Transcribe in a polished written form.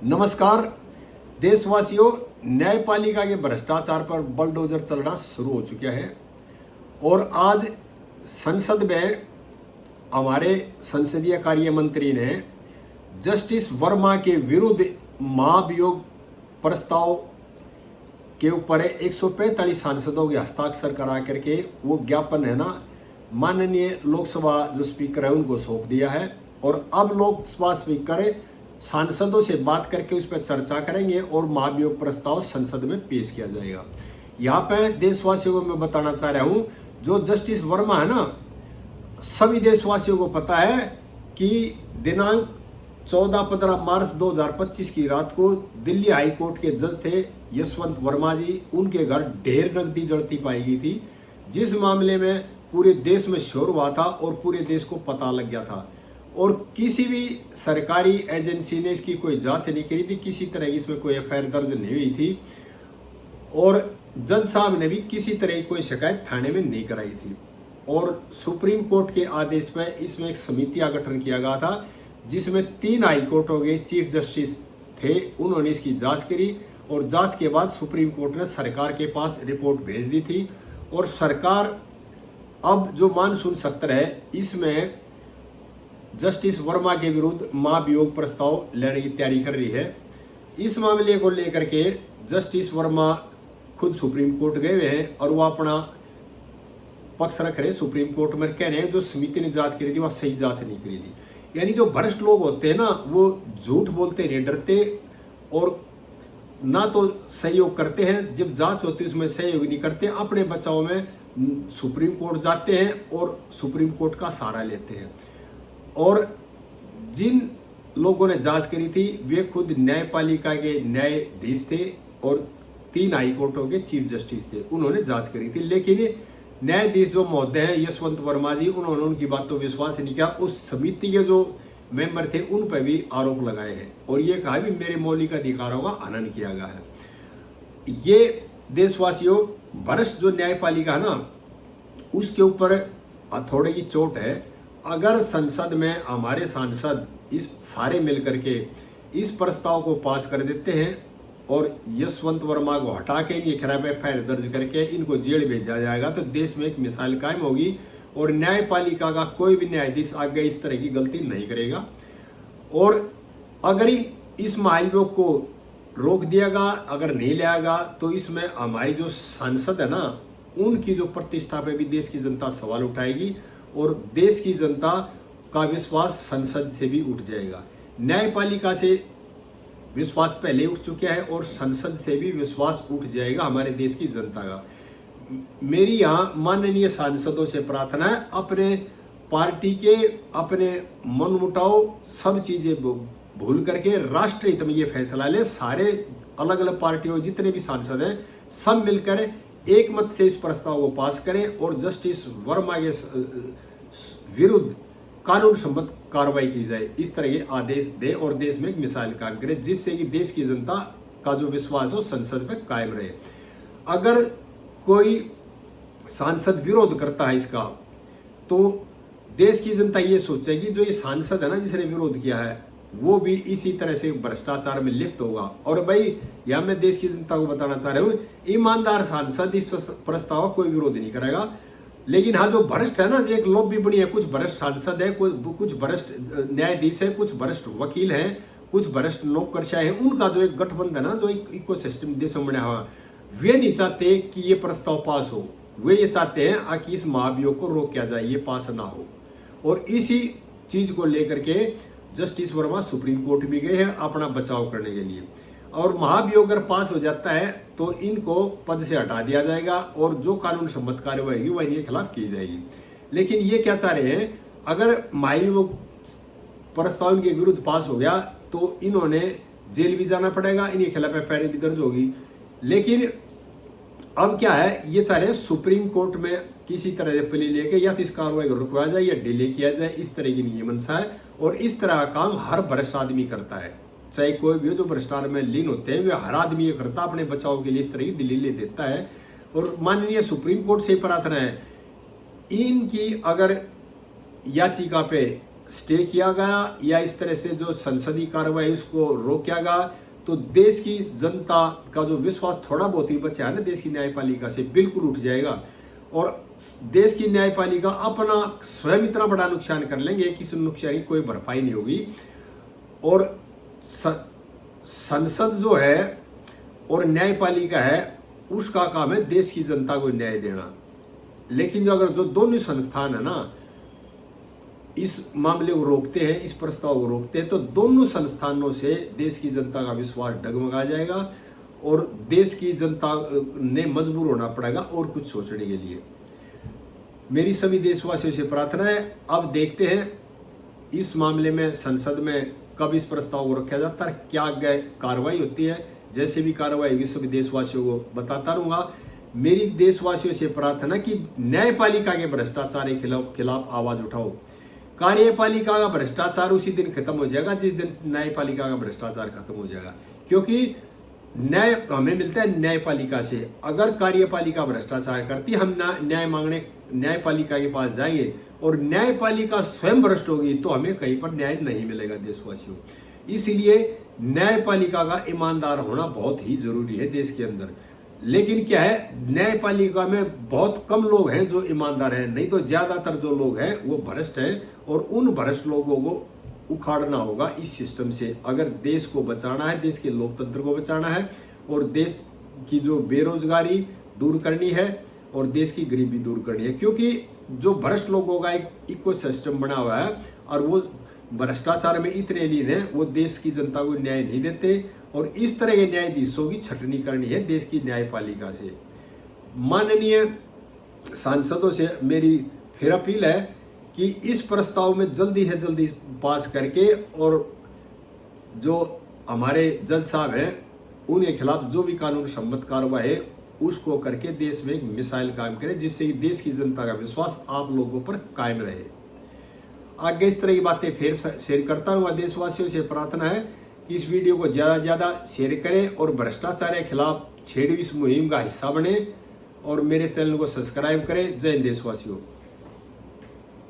नमस्कार देशवासियों, न्यायपालिका के भ्रष्टाचार पर बलडोजर चलना शुरू हो चुका है और आज संसद में हमारे संसदीय कार्य मंत्री ने जस्टिस वर्मा के विरुद्ध महाभियोग प्रस्ताव के ऊपर 145 सांसदों के हस्ताक्षर करा करके वो ज्ञापन है ना माननीय लोकसभा जो स्पीकर है उनको सौंप दिया है। और अब लोकसभा स्पीकर सांसदों से बात करके उस पर चर्चा करेंगे और महाभियोग प्रस्ताव संसद में पेश किया जाएगा। यहाँ पे देशवासियों को मैं बताना चाह रहा हूँ, जो जस्टिस वर्मा है ना, सभी देशवासियों को पता है कि दिनांक 14-15 मार्च 2025 की रात को दिल्ली हाई कोर्ट के जज थे यशवंत वर्मा जी, उनके घर ढेर नकदी जड़ती पाई गई थी, जिस मामले में पूरे देश में शोर हुआ था और पूरे देश को पता लग गया था। और किसी भी सरकारी एजेंसी ने इसकी कोई जांच नहीं करी थी, किसी तरह की इसमें कोई एफआईआर दर्ज नहीं हुई थी और जज साहब ने भी किसी तरह की कोई शिकायत थाने में नहीं कराई थी। और सुप्रीम कोर्ट के आदेश में इसमें एक समिति का गठन किया गया था, जिसमें 3 हाई कोर्टों के चीफ जस्टिस थे, उन्होंने इसकी जांच करी और जांच के बाद सुप्रीम कोर्ट ने सरकार के पास रिपोर्ट भेज दी थी। और सरकार अब जो मानसून सत्र है इसमें जस्टिस वर्मा के विरुद्ध महाभियोग प्रस्ताव लेने की तैयारी कर रही है। इस मामले को लेकर के जस्टिस वर्मा खुद सुप्रीम कोर्ट गए हुए हैं और वो अपना पक्ष रख रहे सुप्रीम कोर्ट में, कह रहे हैं जो समिति ने जांच करी थी वह सही जांच नहीं करी थी। यानी जो भ्रष्ट लोग होते हैं ना, वो झूठ बोलते नहीं डरते और ना तो सहयोग करते हैं, जब जांच होती है उसमें सहयोग नहीं करते, अपने बचाव में सुप्रीम कोर्ट जाते हैं और सुप्रीम कोर्ट का सहारा लेते हैं। और जिन लोगों ने जांच करी थी वे खुद न्यायपालिका के न्यायाधीश थे और 3 हाई कोर्टों के चीफ जस्टिस थे, उन्होंने जांच करी थी। लेकिन न्यायाधीश जो महोदय हैं यशवंत वर्मा जी, उन्होंने उनकी बात तो विश्वास नहीं किया। उस समिति के जो मेंबर थे उन पर भी आरोप लगाए हैं और ये कहा भी मेरे मौलिक अधिकारों का हनन किया गया है। ये देशवासियों, भ्रष्ट जो न्यायपालिका ना उसके ऊपर हथौड़े की चोट है। अगर संसद में हमारे सांसद इस सारे मिलकर के इस प्रस्ताव को पास कर देते हैं और यशवंत वर्मा को हटा के इनके खिलाफ एफआईआर दर्ज करके इनको जेल भेजा जाएगा तो देश में एक मिसाल कायम होगी और न्यायपालिका का कोई भी न्यायाधीश आगे इस तरह की गलती नहीं करेगा। और अगर इस महाभियोग को रोक दियागा, अगर नहीं लाएगा तो इसमें हमारी जो सांसद है ना उनकी जो प्रतिष्ठा पे भी देश की जनता सवाल उठाएगी और देश की जनता का विश्वास संसद से भी उठ जाएगा। न्यायपालिका से विश्वास पहले उठ चुका है और संसद से भी विश्वास उठ जाएगा हमारे देश की जनता का। मेरी यहाँ माननीय सांसदों से प्रार्थना है, अपने पार्टी के अपने मनमुटाव सब चीजें भूल करके राष्ट्र हित में ये फैसला ले। सारे अलग अलग पार्टियों जितने भी सांसद हैं सब मिलकर एक मत से इस प्रस्ताव को पास करें और जस्टिस वर्मा के विरुद्ध कानून सम्मत कार्रवाई की जाए, इस तरह के आदेश दे और देश में एक मिसाल कायम करे, जिससे कि देश की जनता का जो विश्वास है संसद में कायम रहे। अगर कोई सांसद विरोध करता है इसका तो देश की जनता ये सोचेगी जो ये सांसद है ना जिसने विरोध किया है वो भी इसी तरह से भ्रष्टाचार में लिप्त होगा। और भाई यहाँ मैं देश की जनता को बताना चाह रहा हूँ, ईमानदार सांसद इस प्रस्ताव कोई विरोध नहीं करेगा। लेकिन हाँ, जो भ्रष्ट है ना, जो एक लॉबी बनी है, कुछ भ्रष्ट सांसद है, कुछ भ्रष्ट न्यायाधीश है, कुछ भ्रष्ट वकील हैं, कुछ भ्रष्ट नौकरशाह है, उनका जो एक गठबंधन है ना, जो एक इकोसिस्टम देश में बना हुआ, वे नहीं चाहते कि ये प्रस्ताव पास हो। वे ये चाहते हैं कि इस महाभियोग को रोक किया जाए, ये पास ना हो। और इसी चीज को लेकर के जस्टिस वर्मा सुप्रीम कोर्ट भी गए हैं अपना बचाव करने के लिए। और महाभियोग अगर पास हो जाता है तो इनको पद से हटा दिया जाएगा और जो कानून सम्मत कार्रवाई होगी वह इनके खिलाफ की जाएगी। लेकिन ये क्या चाह रहे हैं, अगर महाभियोग प्रस्ताव इनके विरुद्ध पास हो गया तो इन्होंने जेल भी जाना पड़ेगा, इनके खिलाफ एफआईआर भी दर्ज होगी। लेकिन अब क्या है, ये चाह रहे हैं सुप्रीम कोर्ट में किसी तरह से प्ले लेके या तो इस कार्रवाई को रुकवाया जाए या डिले किया जाए, इस तरह की ये मंशा है। और इस तरह का काम हर भ्रष्ट आदमी करता है, चाहे कोई भी हो जो भ्रष्टाचार में लीन होते हैं, वे हर आदमी ये करता है, अपने बचाव के लिए इस तरह की दलीलें देता है। और माननीय सुप्रीम कोर्ट से प्रार्थना है, इनकी अगर याचिका पे स्टे किया गया या इस तरह से जो संसदीय कार्रवाई उसको रोका गया तो देश की जनता का जो विश्वास थोड़ा बहुत ही बचा है ना देश की न्यायपालिका से, बिल्कुल उठ जाएगा। और देश की न्यायपालिका अपना स्वयं इतना बड़ा नुकसान कर लेंगे कि इस नुकसान की कोई भरपाई नहीं होगी। और संसद जो है और न्यायपालिका है उसका काम है देश की जनता को न्याय देना। लेकिन जो अगर जो दोनों संस्थान है ना इस मामले को रोकते हैं, इस प्रस्ताव को रोकते हैं, तो दोनों संस्थानों से देश की जनता का विश्वास डगमगा जाएगा और देश की जनता ने मजबूर होना पड़ेगा और कुछ सोचने के लिए। मेरी सभी देशवासियों से प्रार्थना है, अब देखते हैं इस मामले में संसद में कब इस प्रस्ताव को रखा जाता है, क्या आगे कार्रवाई होती है। जैसे भी कार्रवाई होगी सभी देशवासियों को बताता रहूंगा। मेरी देशवासियों से प्रार्थना कि न्यायपालिका के भ्रष्टाचार के खिलाफ आवाज उठाओ। कार्यपालिका का भ्रष्टाचार उसी दिन खत्म हो जाएगा जिस दिन न्यायपालिका का भ्रष्टाचार खत्म हो जाएगा, क्योंकि न्याय हमें मिलता है न्यायपालिका से। अगर कार्यपालिका भ्रष्टाचार करती, हम न्याय मांगने न्यायपालिका के पास जाएंगे और न्यायपालिका स्वयं भ्रष्ट होगी तो हमें कहीं पर न्याय नहीं मिलेगा देशवासियों। इसलिए न्यायपालिका का ईमानदार होना बहुत ही जरूरी है देश के अंदर। लेकिन क्या है, न्यायपालिका में बहुत कम लोग हैं जो ईमानदार हैं, नहीं तो ज्यादातर जो लोग हैं वो भ्रष्ट हैं। और उन भ्रष्ट लोगों को उखाड़ना होगा इस सिस्टम से, अगर देश को बचाना है, देश के लोकतंत्र को बचाना है और देश की जो बेरोजगारी दूर करनी है और देश की गरीबी दूर करनी है। क्योंकि जो भ्रष्ट लोगों का एक इकोसिस्टम बना हुआ है और वो भ्रष्टाचार में इतने लीन है, वो देश की जनता को न्याय नहीं देते। और इस तरह के न्यायाधीशों की छटनी करनी है देश की न्यायपालिका से। माननीय सांसदों से मेरी फिर अपील है कि इस प्रस्ताव में जल्दी से जल्दी पास करके और जो हमारे जज साहब हैं उनके खिलाफ जो भी कानून सम्मत कार्रवाई है उसको करके देश में एक मिसाइल कायम करें, जिससे कि देश की जनता का विश्वास आप लोगों पर कायम रहे। आगे इस तरह की बातें फिर शेयर करता रहूँगा। देशवासियों से प्रार्थना है कि इस वीडियो को ज़्यादा से ज़्यादा शेयर करें और भ्रष्टाचार के खिलाफ छेड़ी इस मुहिम का हिस्सा बने और मेरे चैनल को सब्सक्राइब करें। जय हिंद देशवासियों।